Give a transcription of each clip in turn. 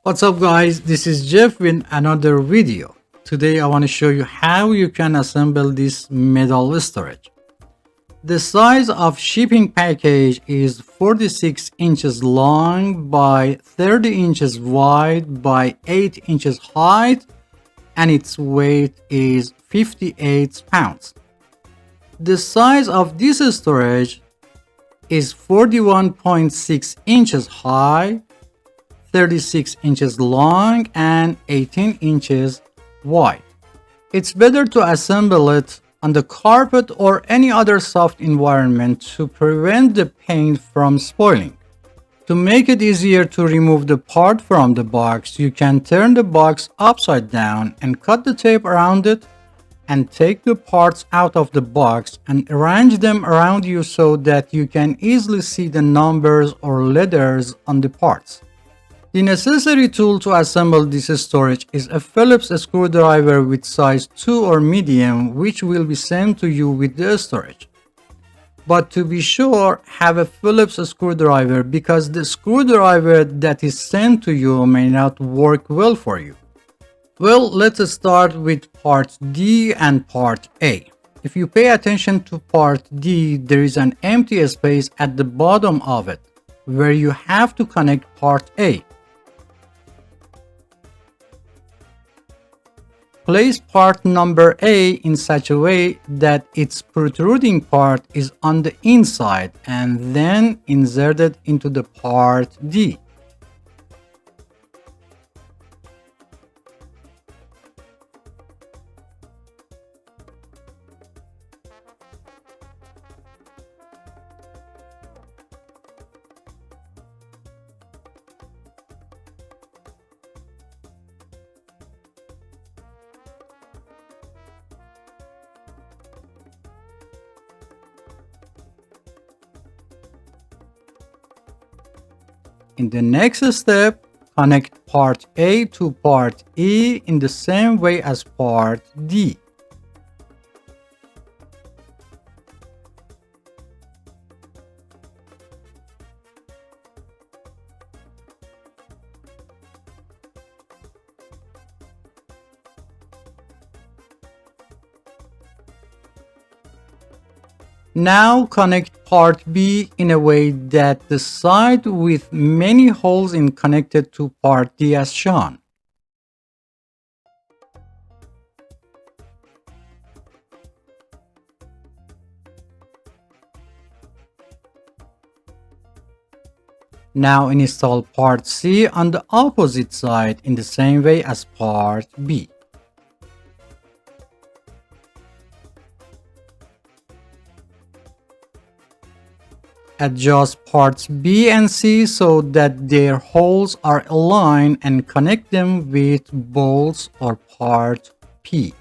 What's up guys, this is Jeff with another video. Today I want to show you how you can assemble this metal storage. The size of shipping package is 46 inches long by 30 inches wide by 8 inches height and its weight is 58 pounds. The size of this storage is 41.6 inches high, 36 inches long and 18 inches wide. It's better to assemble it on the carpet or any other soft environment to prevent the paint from spoiling. To make it easier to remove the part from the box, you can turn the box upside down and cut the tape around it and take the parts out of the box and arrange them around you so that you can easily see the numbers or letters on the parts. The necessary tool to assemble this storage is a Phillips screwdriver with size 2 or medium, which will be sent to you with the storage. But to be sure, have a Phillips screwdriver because the screwdriver that is sent to you may not work well for you. Well, let's start with part D and part A. If you pay attention to part D, there is an empty space at the bottom of it where you have to connect part A. Place part number A in such a way that its protruding part is on the inside and then insert it into the part D. In the next step, connect part A to part E in the same way as part D. Now connect part B in a way that the side with many holes is connected to part D as shown. Now install part C on the opposite side in the same way as part B. Adjust parts B and C so that their holes are aligned and connect them with bolts or part P.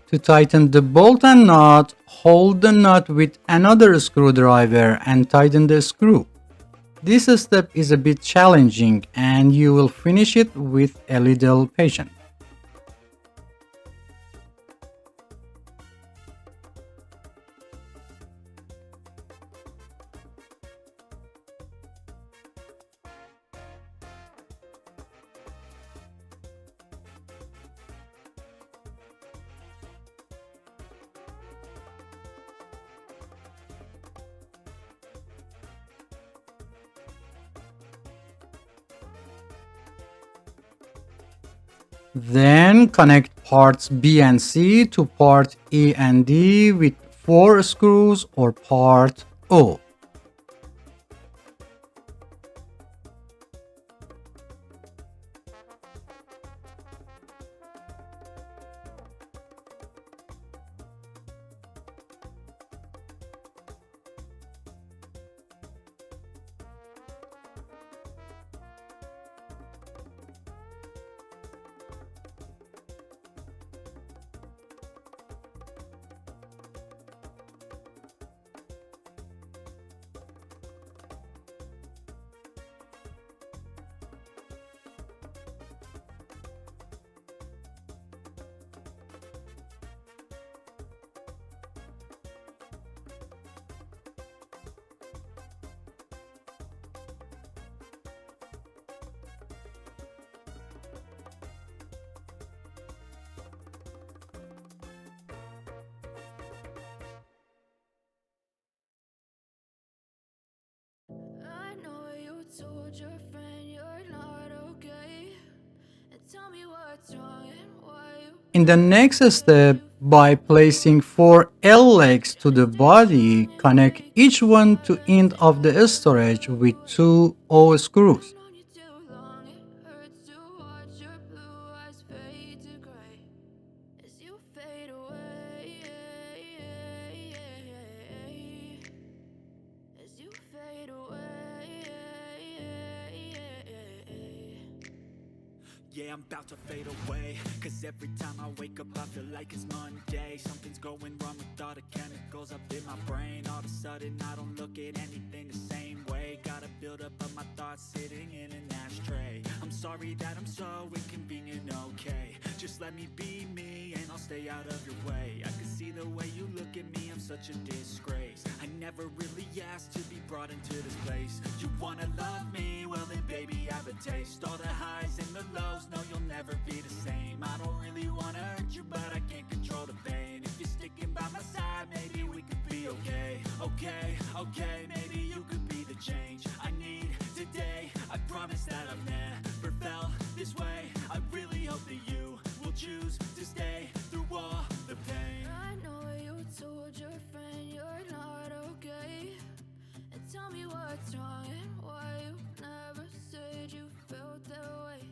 To tighten the bolt and nut, hold the nut with another screwdriver and tighten the screw. This step is a bit challenging and you will finish it with a little patience. Then connect parts B and C to part E and D with 4 screws or part O. In the next step, by placing 4 L legs to the body, connect each one to end of the storage with 2 O screws. Yeah, I'm about to fade away. Cause every time I wake up I feel like it's Monday. Something's going wrong with all the chemicals up in my brain. All of a sudden I don't look at anything the same way. Gotta build up of my thoughts sitting in an ashtray. I'm sorry that I'm so inconvenient, okay. Just let me be me and I'll stay out of your way. I can see the way you look at me, I'm such a disgrace. I never really asked to be brought into this place. You wanna love me? Well then baby have a taste. All the highs and the lows, no you'll never be the same. I don't really wanna hurt you but I can't control the pain. If you're sticking by my side, maybe we could be okay. Okay, maybe you could be the change I need today. I promise that I've never felt this way. I really hope that you will choose to stay through all the pain. I know you told your friend you're not okay, and tell me what's wrong and why you never said you felt that way.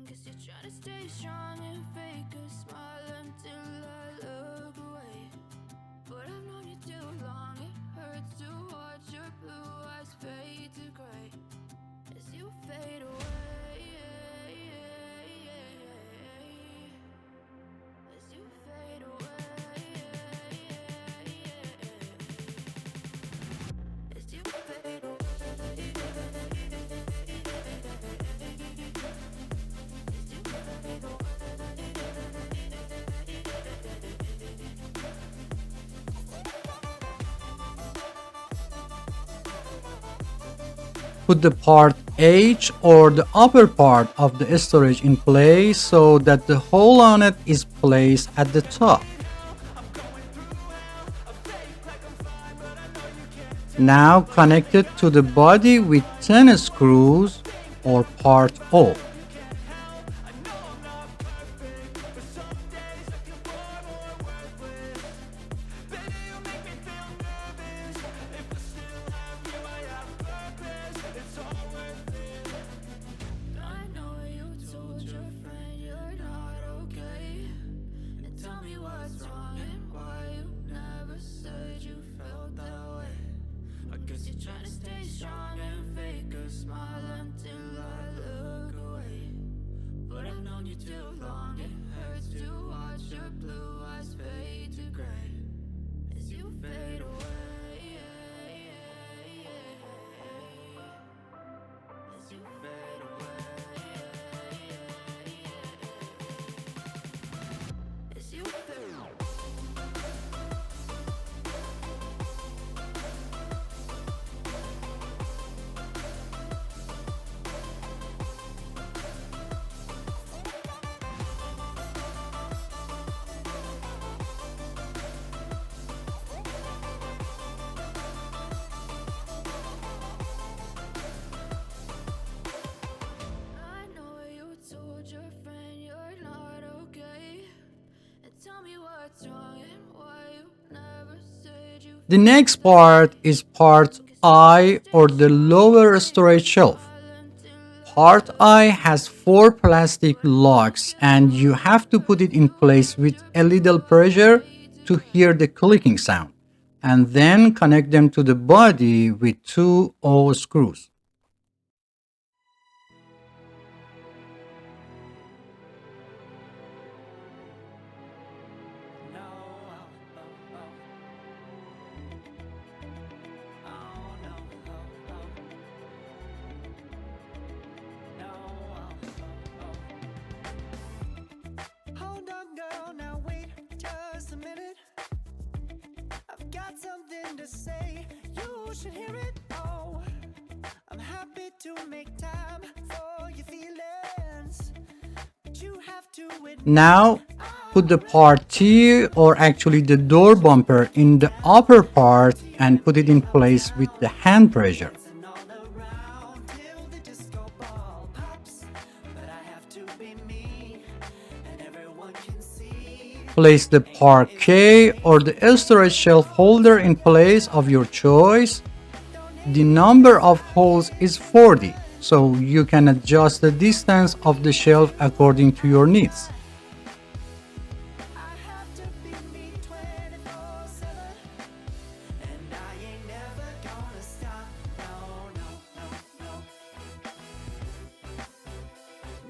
Guess you're trying to stay strong and fake a smile until I look away. But I've known you too long, it hurts to watch your blue eyes fade to gray as you fade away. As you fade away. As you fade away. Put the part H or the upper part of the storage in place so that the hole on it is placed at the top. Now connect it to the body with 10 screws or part O. I know you told your friend you're not okay, and tell me what's wrong and why you never said you felt that way. I guess you're trying to stay strong and fake a smile until I look away. But I've known you too long, it hurts to watch your blue eyes fade to gray as you fade away. As you fade away. As you fade away. I know you told your friend you're not okay, and tell me what's wrong and why you never said you. The next part is part I or the lower storage shelf. Part I has 4 plastic locks and you have to put it in place with a little pressure to hear the clicking sound, and then connect them to the body with 2 O screws. Hold on, girl, now wait just a minute. I've got something to say, you should hear it. Oh, I'm happy to make time for your feelings, but you have to admit. Now, put the part T or actually the door bumper in the upper part and put it in place with the hand pressure. All around till the disco ball pops, but I have to be me. Place the parquet or the storage shelf holder in place of your choice. The number of holes is 40, so you can adjust the distance of the shelf according to your needs. I have to be me 24/7, and I ain't never gonna stop. No, no, no, no.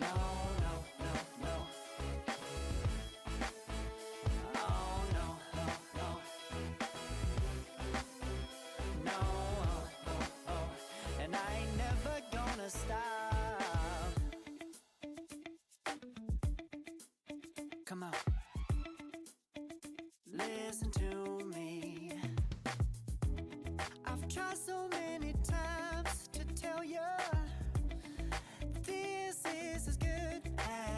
No, no, no, no. Oh, no, no, no. No, oh, oh, oh. And I ain't never gonna stop. Come on. Listen to me. I've tried so many times to tell you this is as good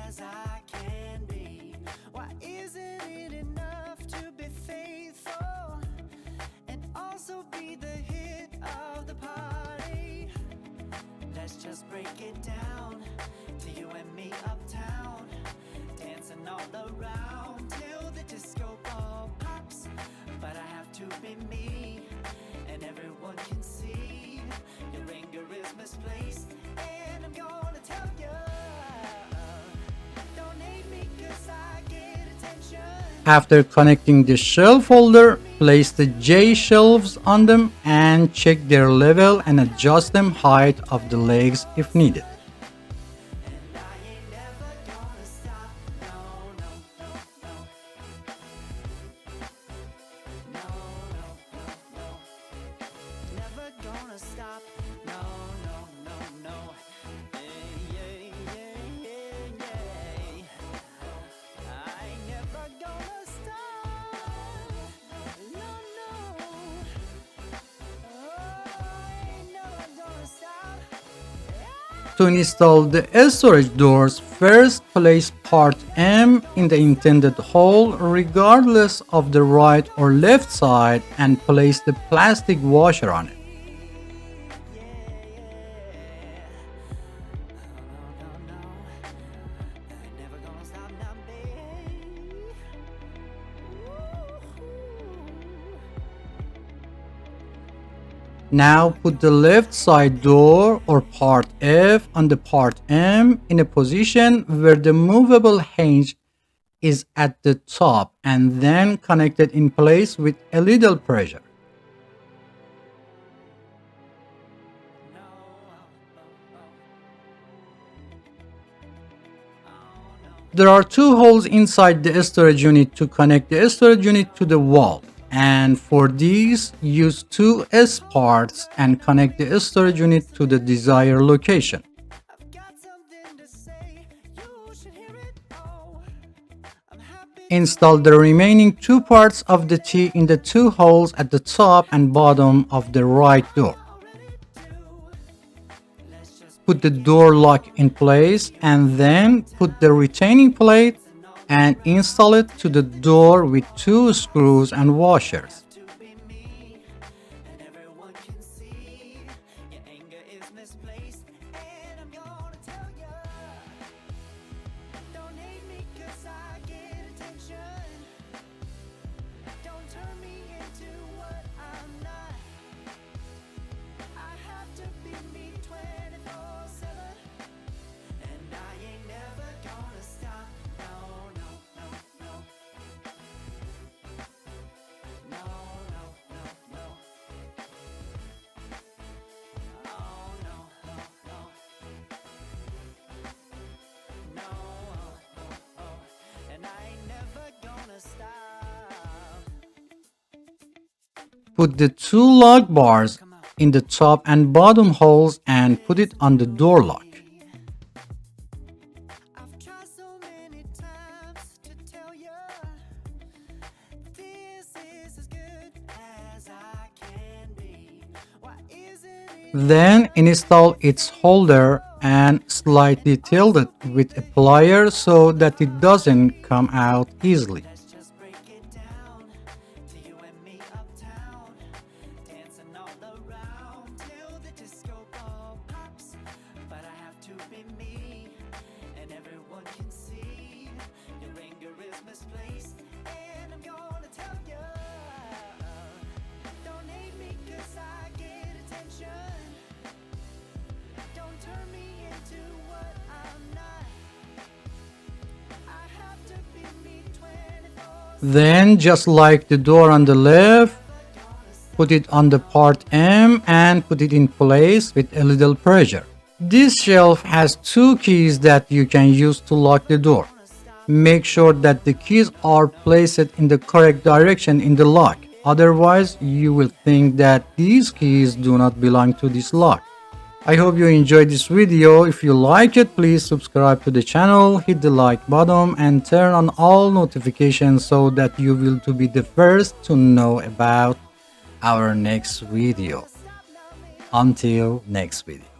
as I can be. Why isn't it enough to be faithful and also be the hit of the party? Let's just break it down to you and me uptown, dancing all around till the disco ball pops. But I have to be me, and everyone can see your anger is misplaced. And I'm gonna tell you, don't hate me 'cause I get attention. After connecting the shelf holder, place the J shelves on them and check their level and adjust them height of the legs if needed. And I ain't never gonna stop. No, no, no, no. No, no, no, no. Never gonna stop. No, no, no, no. Yeah, yeah, yeah, yeah, yeah. I ain't never gonna stop. No, no. Oh, I ain't never gonna stop. To install the storage doors, first place part M in the intended hole regardless of the right or left side and place the plastic washer on it. Never gonna stop now, babe. Now put the left side door or part F on the part M in a position where the movable hinge is at the top and then connect it in place with a little pressure. There are two holes inside the storage unit to connect the storage unit to the wall. And for these, use two S-parts and connect the storage unit to the desired location. I've got something to say, you should hear it. Oh, I'm happy. Install the remaining two parts of the T in the two holes at the top and bottom of the right door. Put the door lock in place and then put the retaining plate and install it to the door with two screws and washers. To be me, and everyone can see your anger is misplaced. And I'm gonna tell you, don't hate me 'cause I get attention. Don't turn me into what I'm not. I have to be me 24/7, and I ain't never gonna stop. No, no, no, no. No, no, no, no. Oh, no, no, no. No, oh, oh, oh. And I ain't never gonna stop. Put the two lock bars in the top and bottom holes and put it on the door lock. I've tried so many times to tell you this is as good as I can be. Why isn't it Then install its holder and slightly tilt it with a plier so that it doesn't come out easily. Let's just break it down to you and me uptown, dancing all around till the disco ball pops. But I have to be me, and everyone can see your anger is misplaced. Then just like the door on the left, put it on the part M and put it in place with a little pressure. This shelf has two keys that you can use to lock the door. Make sure that the keys are placed in the correct direction in the lock. Otherwise, you will think that these keys do not belong to this lock. I hope you enjoyed this video. If you like it, please subscribe to the channel, hit the like button and turn on all notifications so that you will be the first to know about our next video. Until next video.